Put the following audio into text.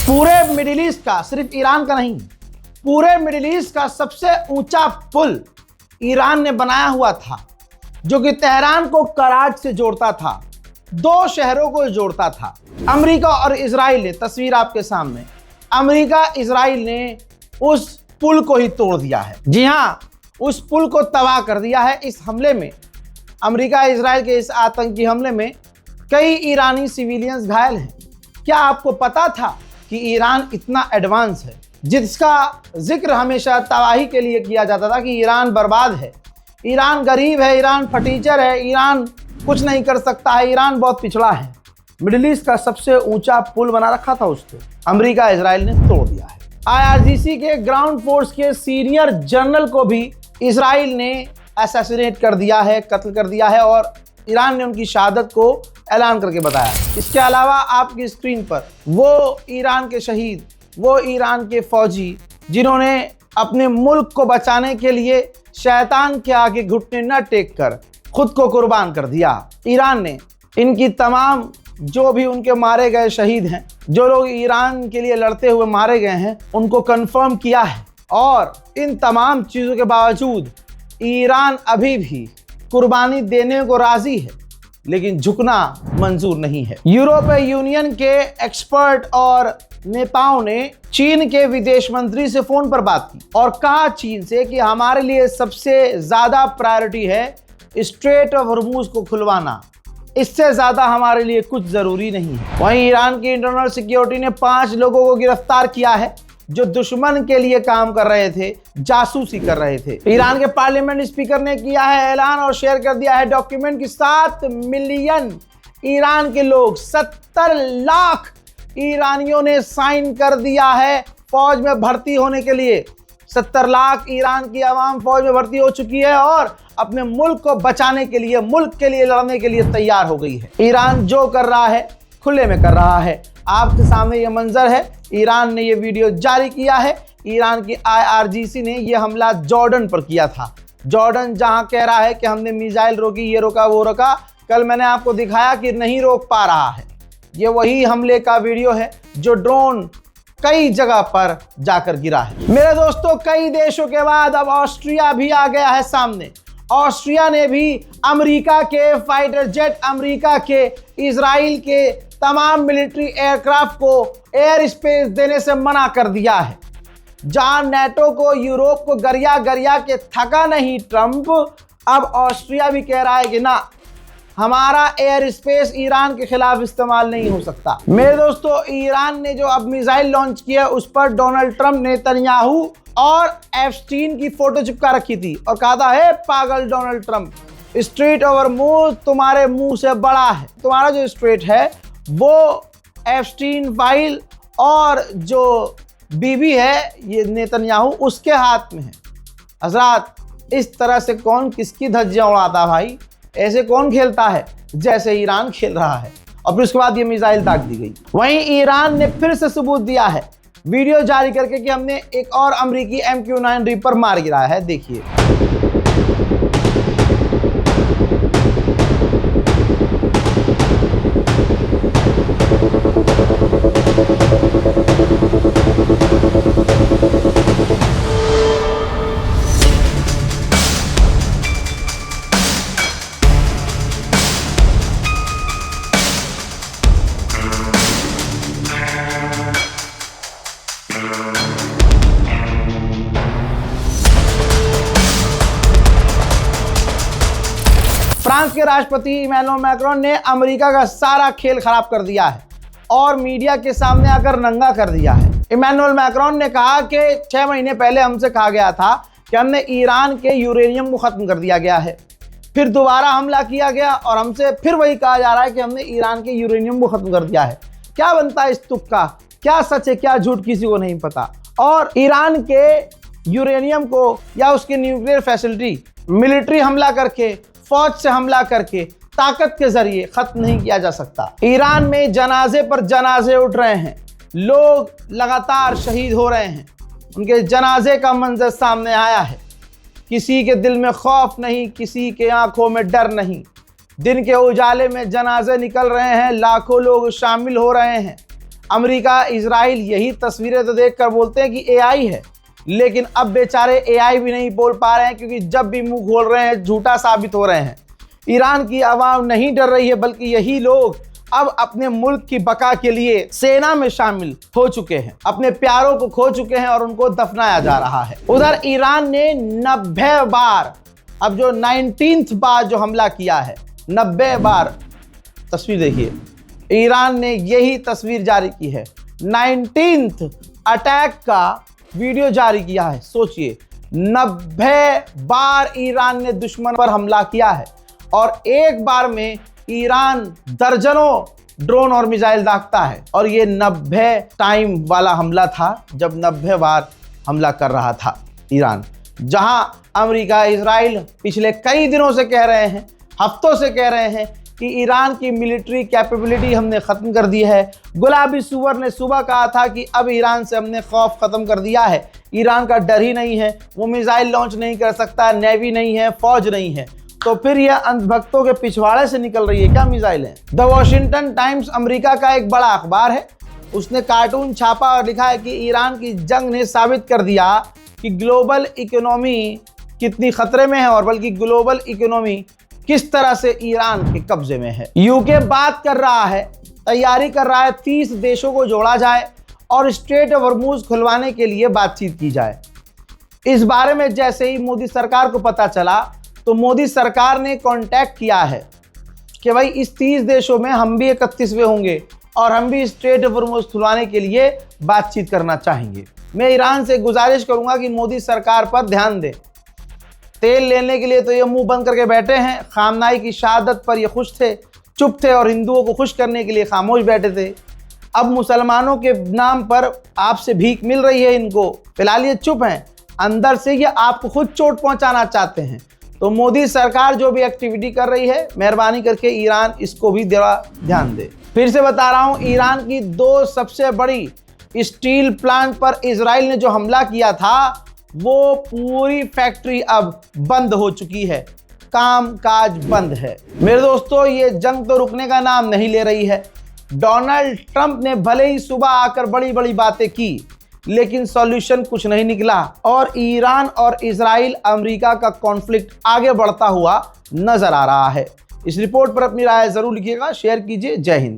पूरे middle east का, सिर्फ ईरान का नहीं, पूरे मिडिल ईस्ट का सबसे ऊंचा पुल ईरान ने बनाया हुआ था, जो कि तेहरान को कराच से जोड़ता था, दो शहरों को जोड़ता था। अमेरिका और इजराइल ने, तस्वीर आपके सामने, अमेरिका इजराइल ने उस पुल को ही तोड़ दिया है। जी हां, उस पुल को तबाह कर दिया है। इस हमले में, अमेरिका इजराइल के इस आतंकी हमले में कई ईरानी सिविलियंस घायल हैं। क्या आपको पता था कि ईरान इतना एडवांस है, जिसका जिक्र हमेशा तबाही के लिए किया जाता था कि ईरान बर्बाद है, ईरान गरीब है, ईरान फटीचर है, ईरान कुछ नहीं कर सकता है, ईरान बहुत पिछड़ा है। मिडिल ईस्ट का सबसे ऊंचा पुल बना रखा था, उसको अमेरिका इजराइल ने तोड़ दिया है। IRGC के ग्राउंड फोर्स के सीनियर जनरल को भी इजराइल ने असैसिनेट कर दिया है, कत्ल कर दिया है, और ईरान ने उनकी शहादत को ऐलान करके बताया। इसके अलावा आपकी स्क्रीन पर वो ईरान के शहीद, वो ईरान के फौजी जिन्होंने अपने मुल्क को बचाने के लिए शैतान के आगे घुटने न टेक कर खुद को कुर्बान कर दिया। ईरान ने इनकी तमाम, जो भी उनके मारे गए शहीद हैं, जो लोग ईरान के लिए लड़ते हुए मारे गए हैं, उनको कंफर्म किया है। और इन तमाम चीज़ों के बावजूद ईरान अभी भी कुर्बानी देने को राजी है, लेकिन झुकना मंजूर नहीं है। यूरोपीय यूनियन के एक्सपर्ट और नेताओं ने चीन के विदेश मंत्री से फोन पर बात की और कहा चीन से कि हमारे लिए सबसे ज्यादा प्रायोरिटी है स्ट्रेट ऑफ हॉर्मूज को खुलवाना, इससे ज्यादा हमारे लिए कुछ जरूरी नहीं है। वहीं ईरान की इंटरनल सिक्योरिटी ने 5 लोगों को गिरफ्तार किया है जो दुश्मन के लिए काम कर रहे थे, जासूसी कर रहे थे। ईरान के पार्लियामेंट स्पीकर ने किया है ऐलान और शेयर कर दिया है डॉक्यूमेंट कि 7 मिलियन ईरान के लोग, 70 लाख ईरानियों ने साइन कर दिया है फौज में भर्ती होने के लिए। 70 लाख ईरान की आवाम फौज में भर्ती हो चुकी है और अपने मुल्क को बचाने के लिए, मुल्क के लिए लड़ने के लिए तैयार हो गई है। ईरान जो कर रहा है खुले में कर रहा है। आपके सामने ये मंजर है। ईरान ने ये वीडियो जारी किया है। ईरान की IRGC ने ये हमला जॉर्डन पर किया था। जॉर्डन जहां कह रहा है कि हमने मिसाइल रोकी, ये रोका, वो रोका। कल मैंने आपको दिखाया कि नहीं रोक पा रहा है। ये वही हमले का वीडियो है जो ड्रोन कई जगह पर जाकर गिरा है। मेरे दोस्तों, कई देशों के बाद अब ऑस्ट्रिया भी आ गया है सामने। ऑस्ट्रिया ने भी अमेरिका के फाइटर जेट, अमेरिका के, इजराइल के तमाम मिलिट्री एयरक्राफ्ट को एयर स्पेस देने से मना कर दिया है। जहां नेटो को, यूरोप को गरिया गरिया के थका नहीं ट्रंप, अब ऑस्ट्रिया भी कह रहा है कि ना, हमारा एयर स्पेस ईरान के खिलाफ इस्तेमाल नहीं हो सकता। मेरे दोस्तों, ईरान ने जो अब मिसाइल लॉन्च किया, उस पर डोनाल्ड ट्रंप, नेतन्याहू और एप्स्टीन की फोटो चिपका रखी थी और कहा था, हे पागल Donald Trump, straight of Hormuz तुम्हारे मुंह से बड़ा है। तुम्हारा जो स्ट्रेट है वो एप्स्टीन फाइल और जो बीबी है, ये नेतन्याहू, उसके हाथ में है। हजरात, इस तरह से कौन किसकी धज्जियां उड़ाता भाई? ऐसे कौन खेलता है जैसे ईरान खेल रहा है? और फिर उसके बाद ये मिसाइल दाग दी गई। वहीं ईरान ने फिर से सबूत दिया है वीडियो जारी करके कि हमने एक और अमेरिकी MQ-9 रीपर मार गिराया है। देखिए, फ्रांस के राष्ट्रपति इमैनुअल मैक्रोन ने अमेरिका का सारा खेल खराब कर दिया है और मीडिया के सामने आकर नंगा कर दिया है। इमैनुअल मैक्रोन ने कहा कि 6 महीने पहले हमसे कहा गया था कि हमने ईरान के यूरेनियम को खत्म कर दिया गया है, फिर दोबारा हमला किया गया और हमसे फिर वही कहा जा रहा है कि हमने ईरान के यूरेनियम को खत्म कर दिया है। क्या बनता है इस तुक का? क्या सच है, क्या झूठ, किसी को नहीं पता। और ईरान के यूरेनियम को या उसकी न्यूक्लियर फैसिलिटी मिलिट्री हमला करके, फौज से हमला करके, ताकत के जरिए खत्म नहीं किया जा सकता। ईरान में जनाजे पर जनाजे उठ रहे हैं, लोग लगातार शहीद हो रहे हैं। उनके जनाजे का मंजर सामने आया है। किसी के दिल में खौफ नहीं, किसी के आंखों में डर नहीं। दिन के उजाले में जनाजे निकल रहे हैं, लाखों लोग शामिल हो रहे हैं। अमेरिका, इजराइल यही तस्वीरें तो देखकर बोलते हैं कि एआई है, लेकिन अब बेचारे एआई भी नहीं बोल पा रहे हैं, क्योंकि जब भी मुंह खोल रहे हैं झूठा साबित हो रहे हैं। ईरान की आवाम नहीं डर रही है, बल्कि यही लोग अब अपने मुल्क की बका के लिए सेना में शामिल हो चुके हैं, अपने प्यारों को खो चुके हैं और उनको दफनाया जा रहा है। उधर ईरान ने 90 बार, अब जो 19th बार जो हमला किया है, 90 बार, तस्वीर देखिए, ईरान ने यही तस्वीर जारी की है, 19th अटैक का वीडियो जारी किया है। सोचिए, 90 बार ईरान ने दुश्मन पर हमला किया है और एक बार में ईरान दर्जनों ड्रोन और मिसाइल दागता है। और ये 90 टाइम वाला हमला था, जब 90 बार हमला कर रहा था ईरान, जहां अमेरिका, इजराइल पिछले कई दिनों से कह रहे हैं, हफ्तों से कह रहे हैं कि ईरान की मिलिट्री कैपेबिलिटी हमने ख़त्म कर दी है। गुलाबी सुअर ने सुबह कहा था कि अब ईरान से हमने खौफ ख़त्म कर दिया है, ईरान का डर ही नहीं है, वो मिसाइल लॉन्च नहीं कर सकता, नेवी नहीं है, फौज नहीं है। तो फिर यह अंधभक्तों के पिछवाड़े से निकल रही है क्या मिसाइलें? द वॉशिंगटन टाइम्स अमेरिका का एक बड़ा अखबार है, उसने कार्टून छापा और लिखा है कि ईरान की जंग ने साबित कर दिया कि ग्लोबल इकोनॉमी कितनी खतरे में है, और बल्कि ग्लोबल इकोनॉमी किस तरह से ईरान के कब्जे में है। यूके बात कर रहा है, तैयारी कर रहा है 30 देशों को जोड़ा जाए और स्ट्रेट ऑफ हॉर्मुज खुलवाने के लिए बातचीत की जाए। इस बारे में जैसे ही मोदी सरकार को पता चला, तो मोदी सरकार ने कांटेक्ट किया है कि भाई इस 30 देशों में हम भी 31वें होंगे और हम भी स्ट्रेट ऑफ हॉर्मुज खुलवाने के लिए बातचीत करना चाहेंगे। मैं ईरान से गुजारिश करूंगा कि मोदी सरकार पर ध्यान दें। तेल लेने के लिए तो ये मुंह बंद करके बैठे हैं, खामनाई की शहादत पर ये खुश थे, चुप थे, और हिंदुओं को खुश करने के लिए खामोश बैठे थे। अब मुसलमानों के नाम पर आपसे भीख मिल रही है इनको, फिलहाल ये चुप हैं, अंदर से ये आपको खुद चोट पहुंचाना चाहते हैं। तो मोदी सरकार जो भी एक्टिविटी कर रही है, मेहरबानी करके ईरान इसको भी ध्यान दे। फिर से बता रहा हूं, ईरान की 2 सबसे बड़ी स्टील प्लांट पर इजराइल ने जो हमला किया था, वो पूरी फैक्ट्री अब बंद हो चुकी है, काम काज बंद है। मेरे दोस्तों, ये जंग तो रुकने का नाम नहीं ले रही है। डोनाल्ड ट्रंप ने भले ही सुबह आकर बड़ी बड़ी बातें की, लेकिन सॉल्यूशन कुछ नहीं निकला और ईरान और इजराइल अमेरिका का कॉन्फ्लिक्ट आगे बढ़ता हुआ नजर आ रहा है। इस रिपोर्ट पर अपनी राय जरूर लिखिएगा, शेयर कीजिए। जय हिंद।